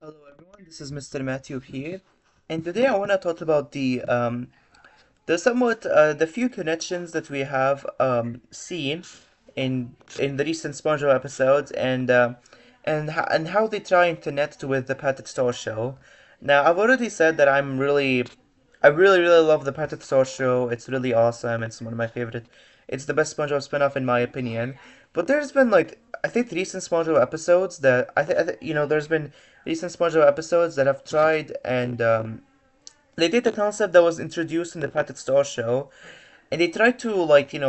Hello everyone, this is Mr. Matthew here, and today I want to talk about the few connections that we have seen in the recent SpongeBob episodes and how they try and connect with the Patrick Star Show. Now I've already said that I really love the Patrick Star Show. It's really awesome. It's one of my favorite. It's the best SpongeBob spinoff in my opinion. But there's been like I think recent SpongeBob episodes that there's been recent SpongeBob episodes that have tried and they did a concept that was introduced in the Patrick Star Show, and they tried to like make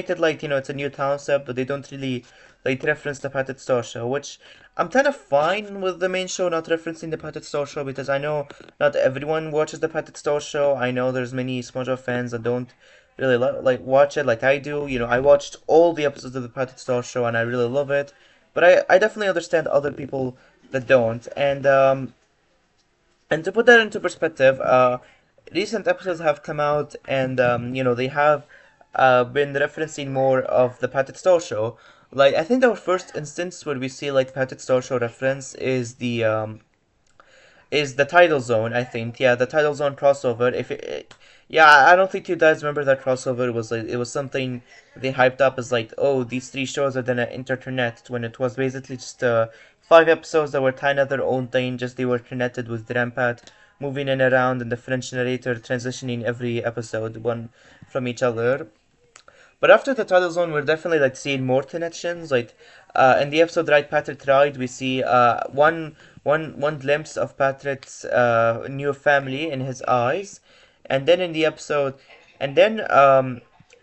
it like it's a new concept, but they don't really like reference the Patrick Star Show, which I'm kind of fine with the main show not referencing the Patrick Star Show because I know not everyone watches the Patrick Star Show. I know there's many SpongeBob fans that don't really like watch it like I do. I watched all the episodes of the Patrick Star Show and I really love it, but I definitely understand other people that don't, and to put that into perspective, recent episodes have come out, and they have been referencing more of the Patrick Star Show. Like I think our first instance where we see like Patrick Star Show reference is the Tidal Zone. I think the Tidal Zone crossover. Yeah, I don't think you guys remember that crossover. It was something they hyped up as like, oh, these three shows are gonna interconnect when it was basically just five episodes that were kind of their own thing. Just they were connected with Rampat moving in around and the French narrator transitioning every episode one from each other. But after the title zone, we're definitely like seeing more connections. Like in the episode Right Patrick Ride, we see one glimpse of Patrick's new family in his eyes, and then in the episode, and then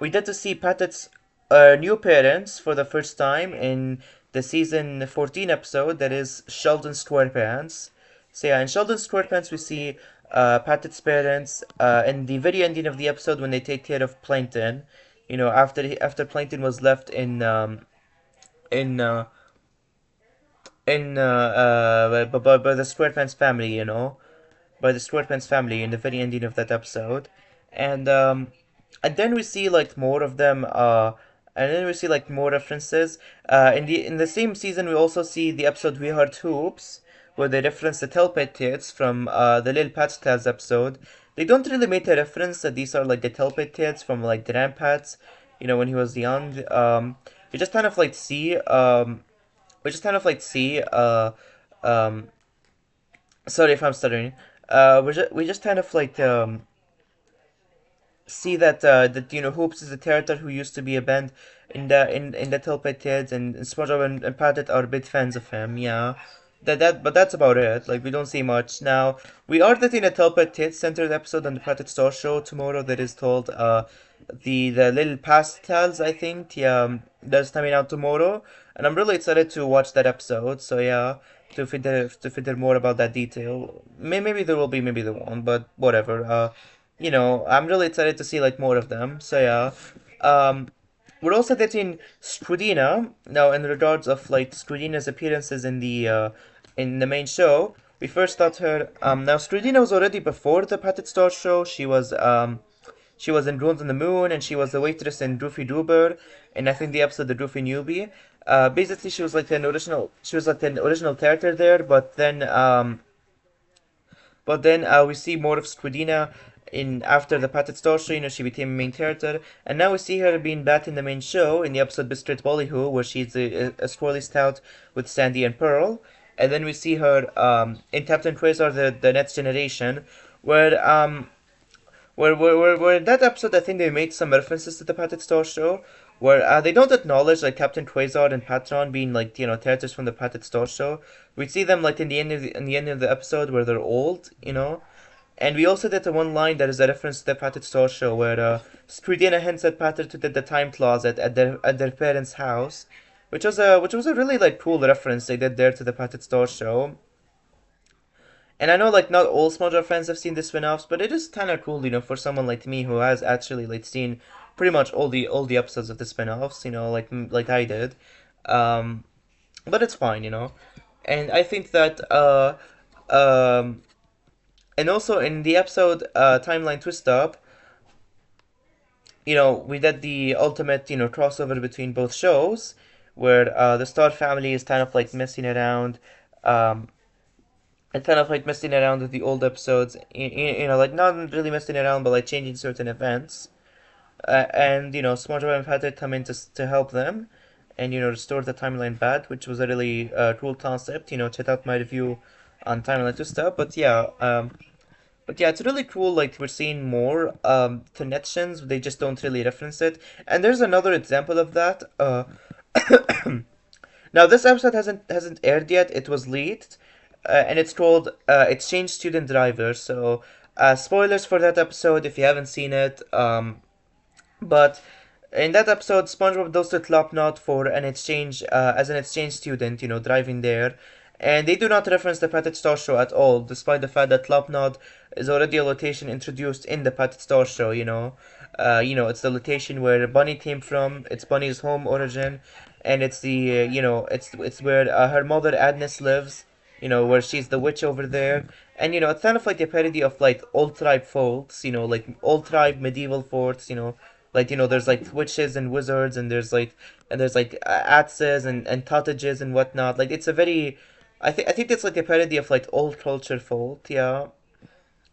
we get to see Patrick's new parents for the first time in the season 14 episode. That is Sheldon SquarePants. So yeah, in Sheldon SquarePants, we see Patrick's parents in the very ending of the episode when they take care of Plankton, after Plankton was left in uh, by the SquarePants family, by the SquarePants family in the very ending of that episode, and um, and then we see like more of them, and then we see like more references. In the same season, we also see the episode We Heart Hoops, where they reference the Telpet kids from the Lil Patch Taz episode. They don't really make a reference that these are like the Telpet kids from like the Rampats, when he was young. We just kind of like see we just kind of like see um sorry if I'm stuttering. We just kind of like see that Hoops is a character who used to be a band in the Telpet Kids, and SpongeBob and Patrick are big fans of him. Yeah, but that's about it. Like we don't see much now. We are getting a Telpet Kids centered episode on the Patrick Star Show tomorrow that is called the Little Pastels, I think. Yeah, that's coming out tomorrow, and I'm really excited to watch that episode. So yeah, to figure more about that detail. Maybe there will be, maybe there won't, but whatever. I'm really excited to see like more of them. So yeah, um, we're also getting Scudina now in regards of like Scudina's appearances in the main show. We first got her. Now Scudina was already before the Patrick Star show. She was in Ruins on the Moon, and she was the waitress in Doofy Doober, and I think the episode The Doofy Newbie. Basically, she was like an original character there, but then we see more of Squidina in after the Patrick Star show. She became a main character, and now we see her being back in the main show in the episode Biscuit Ballyhoo, where she's a Squirrely Scout with Sandy and Pearl, and then we see her in Captain Quasar, the Next Generation, where in that episode, I think they made some references to the Patrick Star show, where they don't acknowledge like Captain Quasar and Patron being like characters from the Patrick Star show. We see them like in the end of the episode where they're old. And we also did the one line that is a reference to the Patrick Star show, where Spridina hints at Patrick to the time closet at their parents' house, which was a really like cool reference they did there to the Patrick Star show. And I know like not all SpongeBob fans have seen the spin-offs, but it is kind of cool, for someone like me who has actually like seen pretty much all the episodes of the spin-offs, like I did. Um, but it's fine. And I think that um, and also in the episode Timeline Twist Up, we did the ultimate, crossover between both shows, where the Star family is kind of like messing around, Um, and kind of like messing around with the old episodes, like not really messing around, but like changing certain events. And SpongeBob and Patrick come in to help them, and restore the timeline back, which was a really cool concept. Check out my review on timeline to stuff. But yeah, it's really cool. Like we're seeing more connections. They just don't really reference it. And there's another example of that. Now this episode hasn't aired yet. It was leaked, and it's called Exchange Student Driver. So spoilers for that episode if you haven't seen it. But in that episode, SpongeBob does the club knot for an exchange as an exchange student, driving there. And they do not reference the Patrick Star Show at all, despite the fact that Club is already a location introduced in the Patrick Star Show. It's the location where Bunny came from. It's Bunny's home origin, and it's the it's where her mother Agnes lives. Where she's the witch over there, and it's kind of like a parody of like old tribe folks. Like old tribe medieval forts. Like there's like witches and wizards, and there's like axes and cottages and whatnot. Like it's a very, I think it's like a parody of like old culture folk. Yeah,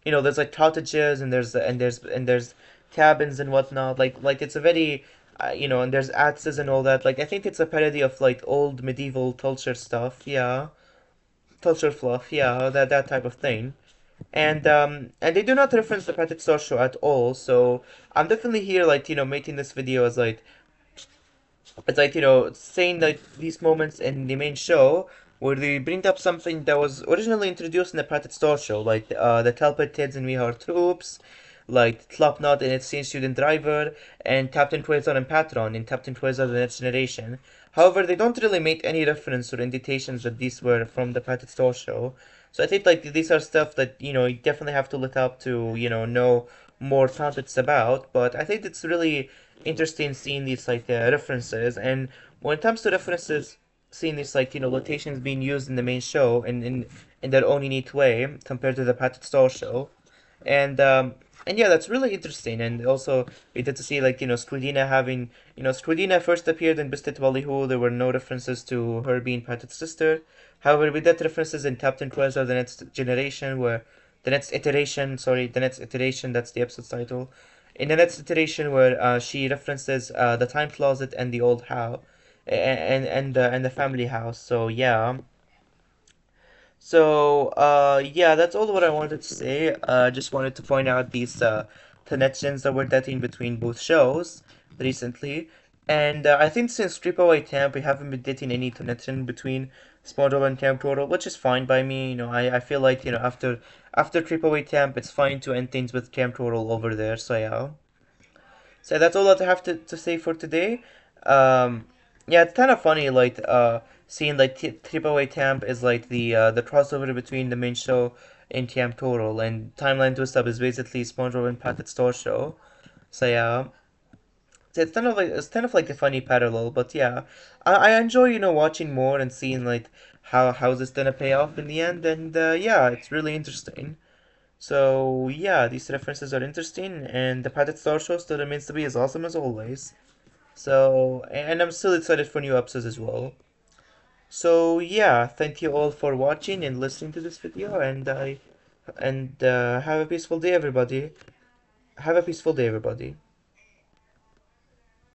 there's like cottages, and there's cabins and whatnot. Like it's a very, and there's axes and all that. Like I think it's a parody of like old medieval culture stuff. Yeah, culture fluff. Yeah, that type of thing. And they do not reference the Patrick Star Show at all. So I'm definitely here, like making this video as like it's like saying like these moments in the main show where they bring up something that was originally introduced in the Patrick Star Show, like the Talbot Kids and We Are Troops, like Slapnot and its Teen Student Driver, and Captain Quasar and Patron in Captain Quasar The Next Generation. However, they don't really make any reference or indications that these were from the Patrick Star Show. So I think like these are stuff that you definitely have to look up to know more context about. But I think it's really interesting seeing these like references. And when it comes to references, seeing these like locations being used in the main show in their own unique way compared to the Patrick Star Show. And yeah, that's really interesting. And also, we get to see like Squidina having Squidina first appeared in Biscuit Ballyhoo. There were no references to her being Patrick's sister. However, we get references in Captain Quasar: The Next Generation, where the next iteration. That's the episode title. In the next iteration, where she references the time closet and the old house, and the family house. So yeah. So, that's all what I wanted to say. Just wanted to point out these connections that we're getting between both shows recently. And I think since Creepaway Camp, we haven't been getting any connection between SpongeBob and Camp Total, which is fine by me. I feel like, after Creepaway Camp, it's fine to end things with Camp Total over there. So, yeah. So that's all that I have to say for today. Um, yeah, it's kind of funny, like seeing like Triple Camp is like the crossover between the main show and Camp Total, and Timeline Twist Up is basically SpongeBob and Patrick Star Show. So yeah, so it's kind of like a funny parallel, but yeah, I enjoy watching more and seeing like how this gonna pay off in the end, and yeah, it's really interesting. So yeah, these references are interesting, and the Patrick Star Show still remains to be as awesome as always. So, and I'm still excited for new episodes as well. So yeah, thank you all for watching and listening to this video, and have a peaceful day, everybody. Have a peaceful day, everybody.